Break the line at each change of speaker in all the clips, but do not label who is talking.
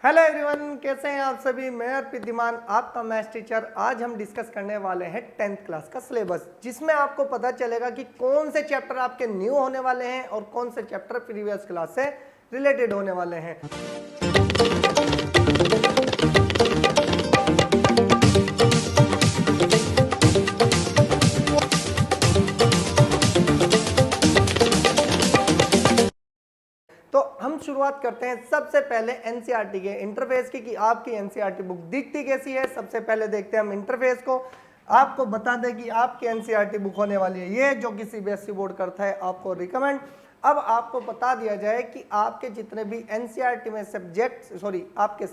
Hello everyone, कैसे हैं आप सभी। मैं अर्पित धीमान, आपका मैथ्स टीचर। आज हम डिस्कस करने वाले हैं 10th क्लास का सिलेबस, जिसमें आपको पता चलेगा कि कौन से चैप्टर आपके न्यू होने वाले हैं और कौन से चैप्टर प्रीवियस क्लास से रिलेटेड होने वाले हैं। तो हम शुरुआत करते हैं सबसे पहले एनसीईआरटी के इंटरफेस की कि आपकी एनसीईआरटी बुक दिखती कैसी है। सबसे पहले देखते हैं हम इंटरफेस को। आपको बता दें कि आपकी एनसीईआरटी बुक होने वाली है ये, जो कि सीबीएसई बोर्ड करता है आपको रिकमेंड। अब आपको बता दिया जाए कि आपके जितने भी एनसीईआरटी में आपके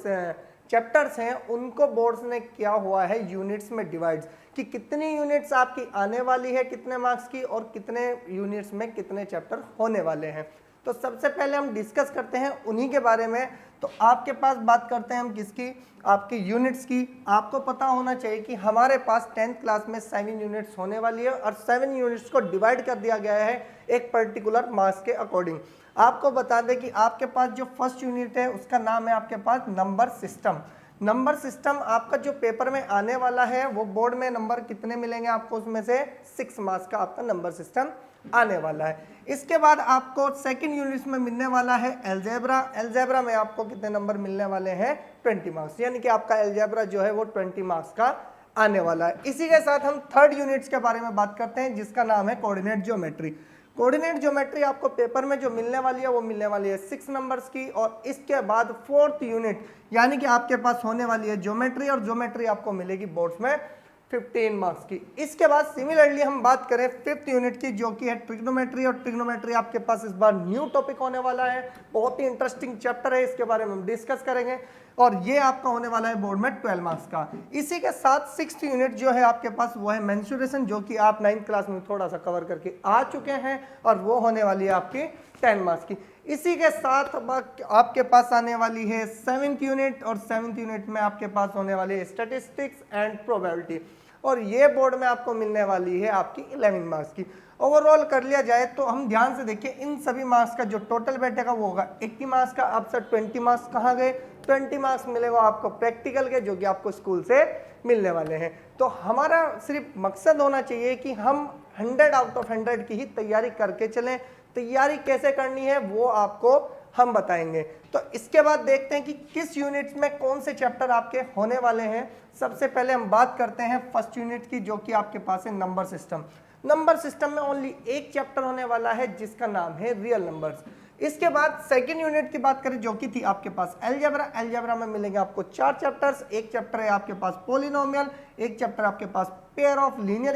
चैप्टर्स हैं उनको बोर्ड्स ने किया हुआ है यूनिट्स में डिवाइड, कि कितनी यूनिट्स आपकी आने वाली है कितने मार्क्स की और कितने यूनिट्स में कितने चैप्टर होने वाले हैं। तो सबसे पहले हम डिस्कस करते हैं उन्हीं के बारे में। तो आपके पास बात करते हैं हम किसकी, आपकी यूनिट्स की। आपको पता होना चाहिए कि हमारे पास 10th क्लास में 7 यूनिट्स होने वाली है और 7 यूनिट्स को डिवाइड कर दिया गया है एक पर्टिकुलर मार्क्स के अकॉर्डिंग। आपको बता दें कि आपके पास जो फर्स्ट यूनिट है उसका नाम है आपके पास नंबर सिस्टम। नंबर सिस्टम आपका जो पेपर में आने वाला है वो बोर्ड में नंबर कितने मिलेंगे आपको, उसमें से 6 मार्क्स का आपका नंबर सिस्टम आने वाला है। इसके बाद आपको सेकंड यूनिट में मिलने वाला है अलजेब्रा। अलजेब्रा में आपको कितने नंबर मिलने वाले हैं, 20 मार्क्स, यानी कि आपका अलजेब्रा जो है वो 20 मार्क्स का आने वाला है। इसी के साथ हम थर्ड यूनिट्स के बारे में बात करते हैं, जिसका नाम है कोऑर्डिनेट ज्योमेट्री। कोऑर्डिनेट ज्योमेट्री आपको पेपर में जो मिलने वाली है वो मिलने वाली है 6 नंबर्स की। और इसके बाद फोर्थ यूनिट यानी कि आपके पास होने वाली है ज्योमेट्री, और ज्योमेट्री आपको मिलेगी बोर्ड्स में 15 मार्क्स की। इसके बाद सिमिलरली हम बात करें फिफ्थ यूनिट की, जो कि है ट्रिग्नोमेट्री। और ट्रिग्नोमेट्री आपके पास इस बार न्यू टॉपिक होने वाला है, बहुत ही इंटरेस्टिंग चैप्टर है, इसके बारे में हम डिस्कस करेंगे। और ये आपका होने वाला है बोर्ड में 12 मार्क्स का। इसी के साथ सिक्स्थ यूनिट जो है आपके पास वो है मेंसुरेशन, जो कि आप 9th क्लास में थोड़ा सा कवर करके आ चुके हैं, और वो होने वाली है आपकी 10 मार्क्स की। इसी के साथ आपके पास आने वाली है 7th यूनिट, और 7th यूनिट में आपके पास होने वाली है स्टैटिस्टिक्स एंड प्रोबेबिलिटी, और ये बोर्ड में आपको मिलने वाली है आपकी 11 मार्क्स की। ओवरऑल कर लिया जाए तो हम ध्यान से देखिए, इन सभी मार्क्स का जो टोटल बैठेगा वो होगा 80 मार्क्स का। अब सर 20 मार्क्स कहाँ गए, 20 मार्क्स मिलेगा आपको प्रैक्टिकल के, जो कि आपको स्कूल से मिलने वाले हैं। तो हमारा सिर्फ मकसद होना चाहिए कि हम 100 आउट ऑफ 100 की ही तैयारी करके चलें। तैयारी कैसे करनी है वो आपको हम बताएंगे। तो इसके बाद देखते हैं कि किस यूनिट में कौन से चैप्टर आपके होने वाले हैं। सबसे पहले हम बात करते हैं फर्स्ट यूनिट की, जो कि आपके पास है नंबर सिस्टम। नंबर सिस्टम में ओनली एक चैप्टर होने वाला है, जिसका नाम है रियल नंबर्स। इसके बाद सेकंड यूनिट की बात करें, जो कि थी आपके पास अलजेब्रा। अलजेब्रा में मिलेंगे आपको 4 चैप्टर्स। एक चैप्टर है आपके पास पॉलिनोमियल, एक चैप्टर आपके पास pair of linear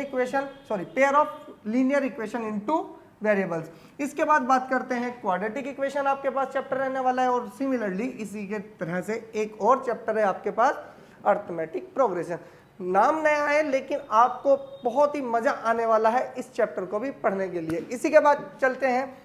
equation in two variables. इसके बाद बात करते हैं क्वाड्रेटिक इक्वेशन, आपके पास चैप्टर रहने वाला है। और सिमिलरली इसी के तरह से एक और चैप्टर है आपके पास अर्थमेटिक प्रोग्रेशन। नाम नया है लेकिन आपको बहुत ही मजा आने वाला है इस चैप्टर को भी पढ़ने के लिए। इसी के बाद चलते हैं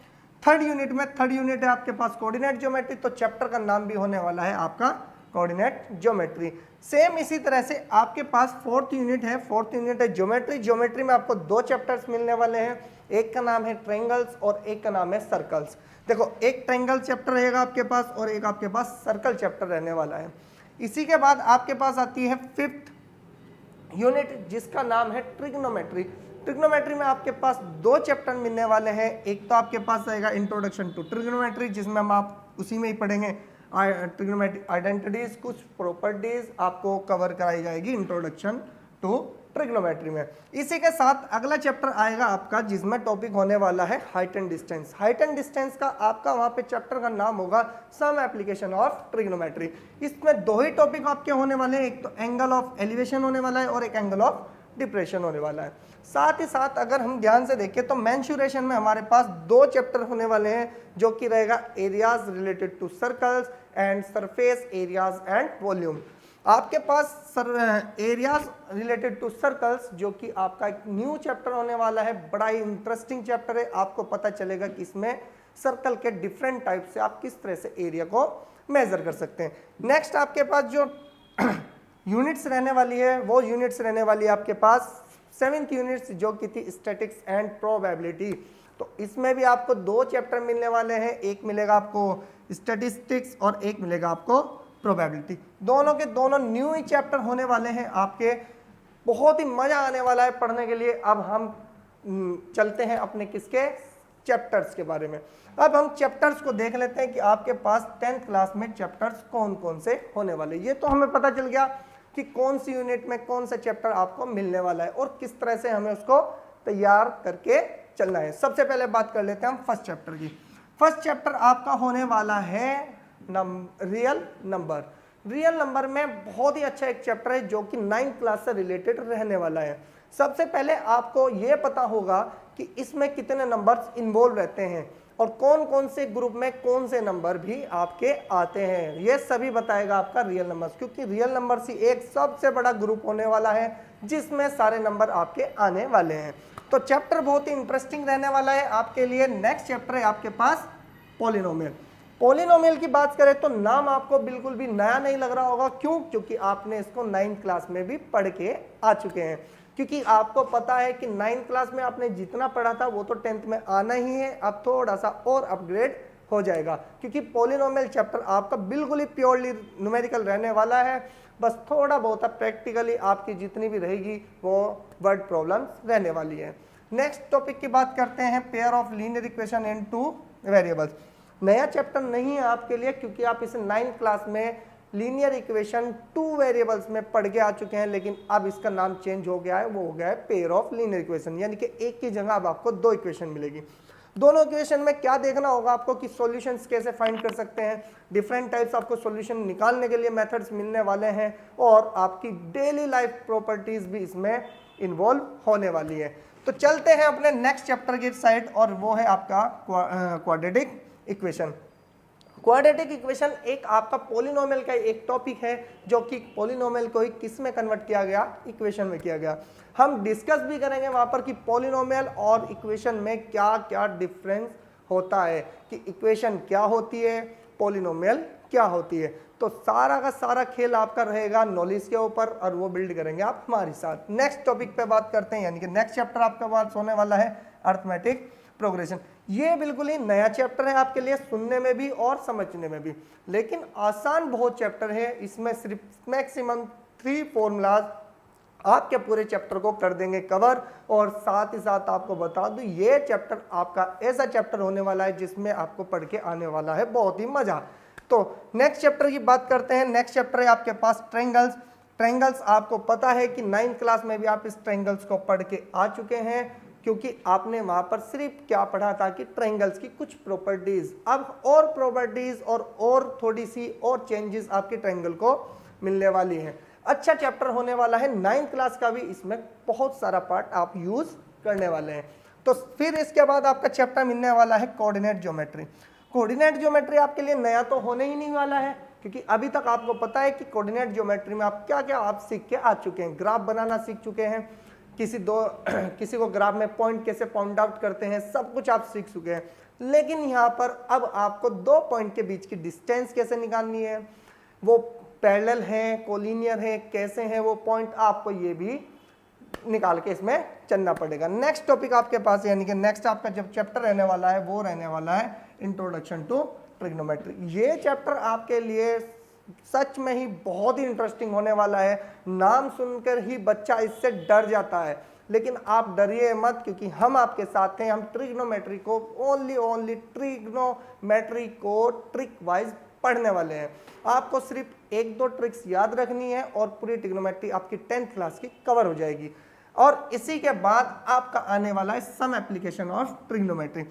थर्ड यूनिट में। थर्ड यूनिट है आपके पास कोऑर्डिनेट ज्योमेट्री, तो चैप्टर का नाम भी होने वाला है आपका कोऑर्डिनेट ज्योमेट्री। सेम इसी तरह से आपके पास फोर्थ यूनिट है। फोर्थ यूनिट है ज्योमेट्री। ज्योमेट्री में आपको 2 चैप्टर्स मिलने वाले हैं, एक का नाम है ट्रायंगल्स और एक का नाम है सर्कल्स। देखो, एक ट्रायंगल चैप्टर रहेगा आपके पास और एक आपके पास सर्कल चैप्टर रहने वाला है। इसी के बाद आपके पास आती है फिफ्थ यूनिट, जिसका नाम है ट्रिग्नोमेट्री। ट्रिग्नोमेट्री में आपके पास 2 चैप्टर मिलने वाले हैं। एक तो आपके पास रहेगा इंट्रोडक्शन टू ट्रिग्नोमेट्री, जिसमें हम आप उसी में ही पढ़ेंगे ट्रिग्नोमेट्रिक आइडेंटिटीज, कुछ प्रॉपर्टीज आपको कवर कराई जाएगी इंट्रोडक्शन टू ट्रिग्नोमेट्री में। इसी के साथ अगला चैप्टर आएगा आपका, जिसमें टॉपिक होने वाला है height and distance. Height and distance का आपका वहां पे चैप्टर का नाम होगा सम एप्लीकेशन ऑफ ट्रिग्नोमेट्री। इसमें 2 ही टॉपिक आपके होने वाले हैं, एक तो एंगल ऑफ एलिवेशन होने वाला है और एक एंगल ऑफ डिप्रेशन होने वाला है। साथ ही साथ अगर हम ध्यान से देखें तो मेंसुरेशन में हमारे पास 2 चैप्टर होने वाले हैं, जो कि रहेगा areas related to circles and surface areas and volume. आपके पास एरियाज रिलेटेड टू सर्कल्स, जो कि आपका एक न्यू चैप्टर होने वाला है, बड़ा ही इंटरेस्टिंग चैप्टर है। आपको पता चलेगा कि इसमें सर्कल के डिफरेंट टाइप से आप किस तरह से एरिया को मेजर कर सकते हैं। नेक्स्ट आपके पास जो यूनिट्स रहने वाली है वो यूनिट्स रहने वाली है आपके पास 7th यूनिट्स, जो कि थी स्टैटिक्स एंड प्रोबेबिलिटी। तो इसमें भी आपको 2 चैप्टर मिलने वाले हैं, एक मिलेगा आपको स्टैटिस्टिक्स और एक मिलेगा आपको प्रोबेबिलिटी। दोनों के दोनों न्यू ही चैप्टर होने वाले हैं आपके, बहुत ही मजा आने वाला है पढ़ने के लिए। अब हम चलते हैं अपने किसके चैप्टर्स के बारे में। अब हम चैप्टर्स को देख लेते हैं कि आपके पास 10th क्लास में चैप्टर्स कौन कौन से होने वाले। ये तो हमें पता चल गया कि कौन सी यूनिट में कौन सा चैप्टर आपको मिलने वाला है और किस तरह से हमें उसको तैयार करके चलना है। सबसे पहले बात कर लेते हैं हम फर्स्ट चैप्टर की। फर्स्ट चैप्टर आपका होने वाला है रियल नंबर। रियल नंबर में बहुत ही अच्छा एक चैप्टर है जो कि 9th क्लास से रिलेटेड रहने वाला है। सबसे पहले आपको यह पता होगा कि इसमें कितने नंबर्स इन्वॉल्व रहते हैं और कौन कौन से ग्रुप में कौन से नंबर भी आपके आते हैं, ये सभी बताएगा आपका रियल नंबर्स, क्योंकि रियल नंबर्स ही एक सबसे बड़ा ग्रुप होने वाला है जिसमें सारे नंबर आपके आने वाले हैं। तो चैप्टर बहुत ही इंटरेस्टिंग रहने वाला है आपके लिए। नेक्स्ट चैप्टर है आपके पास पॉलिनोमियल। पॉलिनोमियल की बात करें तो नाम आपको बिल्कुल भी नया नहीं लग रहा होगा। क्यों? क्योंकि आपने इसको 9th क्लास में भी पढ़ के आ चुके हैं, क्योंकि आपको पता है कि 9th क्लास में आपने जितना पढ़ा था वो तो 10th में आना ही है। अब थोड़ा सा और अपग्रेड हो जाएगा, क्योंकि पॉलिनोमियल चैप्टर आपका बिल्कुल ही प्योरली न्यूमेरिकल रहने वाला है। बस थोड़ा बहुत प्रैक्टिकली आपकी जितनी भी रहेगी वो वर्ड प्रॉब्लम्स रहने वाली है। नेक्स्ट टॉपिक की बात करते हैं, pair of linear equation in 2 variables. नया चैप्टर नहीं है आपके लिए, क्योंकि आप इसे 9th क्लास में लीनियर इक्वेशन 2 वेरिएबल्स में पढ़ के आ चुके हैं, लेकिन अब इसका नाम चेंज हो गया है, वो हो गया है पेयर ऑफ लीनियर इक्वेशन। यानी कि एक की जगह अब आपको 2 इक्वेशन मिलेगी। दोनों इक्वेशन में क्या देखना होगा आपको कि सॉल्यूशंस कैसे फाइंड कर सकते हैं, डिफरेंट टाइप्स आपको सॉल्यूशन निकालने के लिए मेथड्स मिलने वाले हैं, और आपकी डेली लाइफ प्रॉपर्टीज भी इसमें इन्वॉल्व होने वाली है। तो चलते हैं अपने नेक्स्ट चैप्टर की साइड, और वो है आपका क्वाड्रेटिक इक्वेशन। क्वाड्रेटिक इक्वेशन एक आपका पॉलिनोमियल का एक टॉपिक है जो कि पॉलिनोमियल को ही किस में कन्वर्ट किया गया, इक्वेशन में किया गया। हम डिस्कस भी करेंगे वहां पर कि पॉलिनोमियल और इक्वेशन में क्या क्या डिफरेंस होता है, कि इक्वेशन क्या होती है, पॉलिनोमियल क्या होती है। तो सारा का सारा खेल आपका रहेगा नॉलेज के ऊपर, और वो बिल्ड करेंगे आप हमारे साथ। नेक्स्ट टॉपिक पे बात करते हैं, यानी कि नेक्स्ट चैप्टर आपका बात होने वाला है अर्थमेटिक प्रोग्रेशन। ये बिल्कुल ही नया चैप्टर है आपके लिए, सुनने में भी और समझने में भी, लेकिन आसान बहुत चैप्टर है। इसमें सिर्फ मैक्सिमम 3 फॉर्मूलाज आपके पूरे चैप्टर को कर देंगे कवर। और साथ ही साथ आपको बता दूं, ये चैप्टर आपका ऐसा चैप्टर होने वाला है जिसमें आपको पढ़ के आने वाला है बहुत ही मजा। तो नेक्स्ट चैप्टर की बात करते हैं। नेक्स्ट चैप्टर है आपके पास ट्रायंगल्स। ट्रायंगल्स आपको पता है कि 9th क्लास में भी आप इस ट्रायंगल्स को पढ़ के आ चुके हैं, क्योंकि आपने वहां पर सिर्फ क्या पढ़ा था कि ट्रायंगल्स की कुछ प्रॉपर्टीज। अब और प्रॉपर्टीज और थोड़ी सी और चेंजेस आपके ट्रायंगल को मिलने वाली हैं। अच्छा चैप्टर होने वाला है 9th क्लास का भी, इसमें बहुत सारा पार्ट आप यूज करने वाले हैं। तो फिर इसके बाद आपका चैप्टर मिलने वाला है कोऑर्डिनेट ज्योमेट्री। कोऑर्डिनेट ज्योमेट्री आपके लिए नया तो होने ही नहीं वाला है, क्योंकि अभी तक आपको पता है कि कोऑर्डिनेट ज्योमेट्री में आप क्या क्या आप सीख के आ चुके हैं। ग्राफ बनाना सीख चुके हैं, किसी को ग्राफ में पॉइंट कैसे पॉइंट आउट करते हैं, सब कुछ आप सीख चुके हैं। लेकिन यहाँ पर अब आपको 2 पॉइंट के बीच की डिस्टेंस कैसे निकालनी है, वो पैरेलल है, कोलिनियर है, कैसे है वो पॉइंट, आपको ये भी निकाल के इसमें चलना पड़ेगा। नेक्स्ट टॉपिक आपके पास, यानी कि नेक्स्ट आपका जब चैप्टर रहने वाला है वो रहने वाला है इंट्रोडक्शन टू ट्रिग्नोमेट्री। ये चैप्टर आपके लिए सच में ही बहुत ही इंटरेस्टिंग होने वाला है। नाम सुनकर ही बच्चा इससे डर जाता है, लेकिन आप डरिए मत, क्योंकि हम आपके साथ हैं। हम ट्रिग्नोमेट्री को ओनली ट्रिग्नोमेट्री को ट्रिक वाइज पढ़ने वाले हैं। आपको सिर्फ 1-2 ट्रिक्स याद रखनी है और पूरी ट्रिग्नोमेट्री आपकी 10th क्लास की कवर हो जाएगी। और इसी के बाद आपका आने वाला है some application of trigonometry.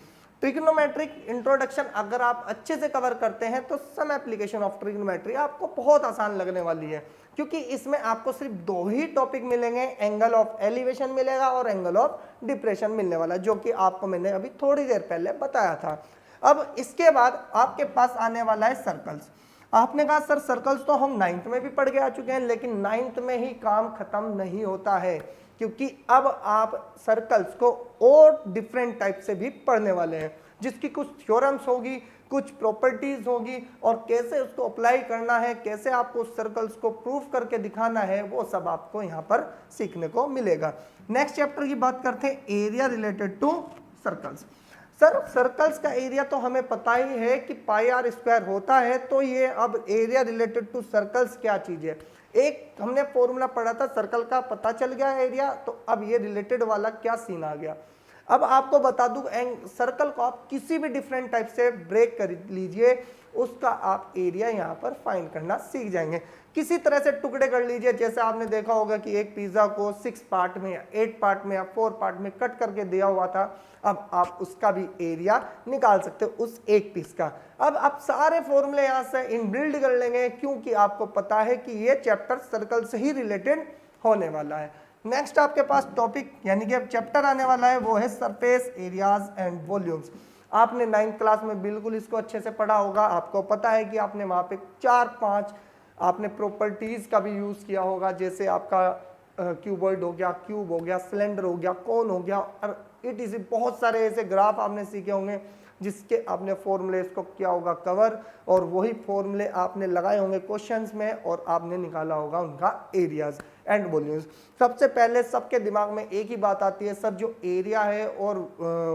Trigonometric introduction अगर आप अच्छे से कवर करते हैं तो सम एप्लीकेशन ऑफ ट्रिग्नोमेट्री आपको बहुत आसान लगने वाली है, क्योंकि इसमें आपको सिर्फ 2 ही टॉपिक मिलेंगे, एंगल ऑफ एलिवेशन मिलेगा और एंगल ऑफ डिप्रेशन मिलने वाला, जो कि आपको मैंने अभी थोड़ी देर पहले बताया था। अब इसके बाद आपके पास आने वाला है सर्कल्स। आपने कहा सर सर्कल्स तो हम 9th में भी पढ़ के आ चुके हैं, लेकिन 9th में ही काम खत्म नहीं होता है, क्योंकि अब आप सर्कल्स को और डिफरेंट टाइप से भी पढ़ने वाले हैं, जिसकी कुछ थ्योरम्स होगी, कुछ प्रॉपर्टीज होगी, और कैसे उसको अप्लाई करना है, कैसे आपको सर्कल्स को प्रूफ करके दिखाना है, वो सब आपको यहाँ पर सीखने को मिलेगा। नेक्स्ट चैप्टर की बात करते हैं area related to circles. Sir circles का एरिया तो हमें पता ही है कि पाई आर स्क्वायर होता है, तो ये अब एरिया रिलेटेड टू सर्कल्स क्या चीज है, एक हमने फॉर्मूला पढ़ा था सर्कल का, पता चल गया एरिया, तो अब ये रिलेटेड वाला क्या सीन आ गया। अब आपको बता दूं सर्कल को आप किसी भी डिफरेंट टाइप से ब्रेक कर लीजिए, उसका आप एरिया यहाँ पर फाइंड करना सीख जाएंगे। किसी तरह से टुकड़े कर लीजिए, जैसे आपने देखा होगा कि एक पिज्जा को 6 पार्ट में या 8 पार्ट में या 4 पार्ट में कट करके दिया हुआ था, अब आप उसका भी एरिया निकाल सकते हो उस एक पीस का। अब आप सारे फॉर्मूले यहाँ से इनबिल्ड कर लेंगे, क्योंकि आपको पता है कि ये चैप्टर सर्कल से ही रिलेटेड होने वाला है। नेक्स्ट आपके पास टॉपिक यानी कि अब चैप्टर आने वाला है, वो है सरफेस एरियाज एंड वॉल्यूम्स। आपने 9th क्लास में बिल्कुल इसको अच्छे से पढ़ा होगा, आपको पता है कि आपने वहाँ पे 4-5 आपने प्रॉपर्टीज का भी यूज किया होगा, जैसे आपका क्यूबॉइड हो गया, क्यूब हो गया, सिलेंडर हो गया, कोन हो गया, और इट इज बहुत सारे ऐसे ग्राफ आपने सीखे होंगे जिसके आपने फॉर्मूले इसको किया होगा कवर, और वही फॉर्मूले आपने लगाए होंगे क्वेश्चंस में और आपने निकाला होगा उनका एरियाज एंड वॉल्यूम्स। सबसे पहले सबके दिमाग में एक ही बात आती है, सर जो एरिया है और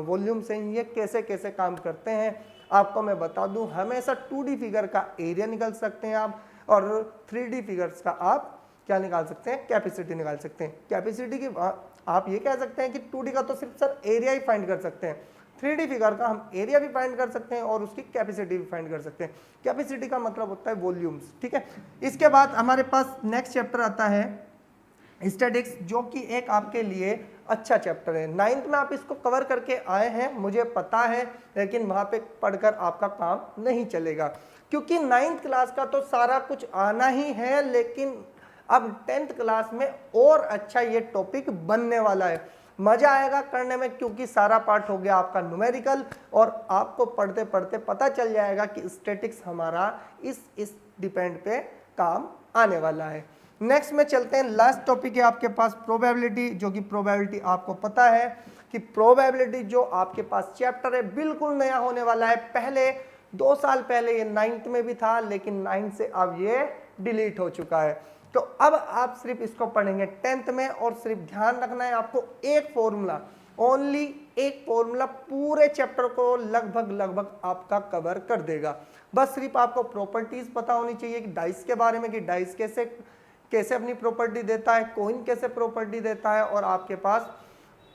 वॉल्यूम्स हैं ये कैसे कैसे काम करते हैं। आपको मैं बता दूं, हमेशा 2D फिगर का एरिया निकाल सकते हैं आप, और 3D फिगर्स का आप क्या निकाल सकते हैं, कैपेसिटी निकाल सकते हैं। कैपेसिटी की आप ये कह सकते हैं कि 2D का तो सिर्फ सर एरिया ही फाइंड कर सकते हैं, 3D फिगर का हम एरिया भी फाइंड कर सकते हैं और उसकी कैपेसिटी भी फाइंड कर सकते हैं। कैपेसिटी का मतलब होता है वॉल्यूम्स, ठीक है। इसके बाद हमारे पास नेक्स्ट चैप्टर आता है स्टैटिक्स, जो कि एक आपके लिए अच्छा चैप्टर है। 9th में आप इसको कवर करके आए हैं मुझे पता है, लेकिन वहां पे पढ़कर आपका काम नहीं चलेगा, क्योंकि 9th क्लास का तो सारा कुछ आना ही है, लेकिन अब 10th क्लास में और अच्छा ये टॉपिक बनने वाला है, मजा आएगा करने में, क्योंकि सारा पार्ट हो गया आपका न्यूमेरिकल, और आपको पढ़ते पढ़ते पता चल जाएगा कि स्टैटिक्स हमारा इस डिपेंड पे काम आने वाला है। नेक्स्ट में चलते हैं, लास्ट टॉपिक है आपके पास प्रोबेबिलिटी, जो कि प्रोबेबिलिटी आपको पता है कि प्रोबेबिलिटी जो आपके पास चैप्टर है बिल्कुल नया होने वाला है। पहले 2 साल पहले ये 9th में भी था, लेकिन 9th से अब ये डिलीट हो चुका है, तो अब आप सिर्फ इसको पढ़ेंगे 10th में, और सिर्फ ध्यान रखना है आपको एक फॉर्मूला, ओनली एक फॉर्मूला पूरे चैप्टर को लगभग आपका कवर कर देगा। बस सिर्फ आपको प्रॉपर्टीज पता होनी चाहिए कि डाइस के बारे में, कि डाइस कैसे अपनी प्रॉपर्टी देता है, कॉइन कैसे प्रॉपर्टी देता है, और आपके पास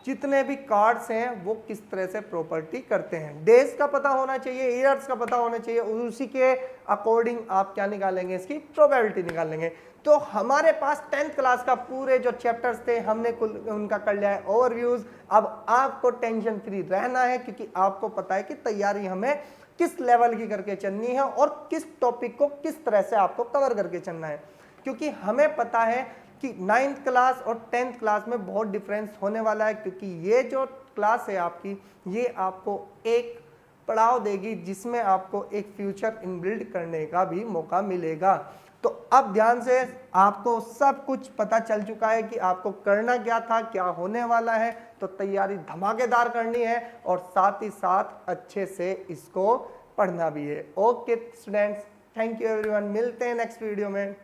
जितने भी कार्ड्स हैं वो किस तरह से प्रॉपर्टी करते हैं। डेज का पता होना चाहिए, ईयर्स का पता होना चाहिए, उसी के अकॉर्डिंग आप क्या निकालेंगे, इसकी प्रोबेबिलिटी निकालेंगे। तो हमारे पास 10th क्लास का पूरे जो चैप्टर्स थे हमने उनका कर लिया है ओवरव्यूज। अब आपको टेंशन फ्री रहना है, क्योंकि आपको पता है कि तैयारी हमें किस लेवल की करके चलनी है और किस टॉपिक को किस तरह से आपको कवर करके चलना है, क्योंकि हमें पता है कि 9th क्लास और 10th क्लास में बहुत डिफरेंस होने वाला है, क्योंकि ये जो क्लास है आपकी, ये आपको एक पड़ाव देगी जिसमें आपको एक फ्यूचर इनबिल्ड करने का भी मौका मिलेगा। तो अब ध्यान से, आपको सब कुछ पता चल चुका है कि आपको करना क्या था, क्या होने वाला है, तो तैयारी धमाकेदार करनी है और साथ ही साथ अच्छे से इसको पढ़ना भी है। Okay students, thank you everyone, मिलते हैं नेक्स्ट वीडियो में।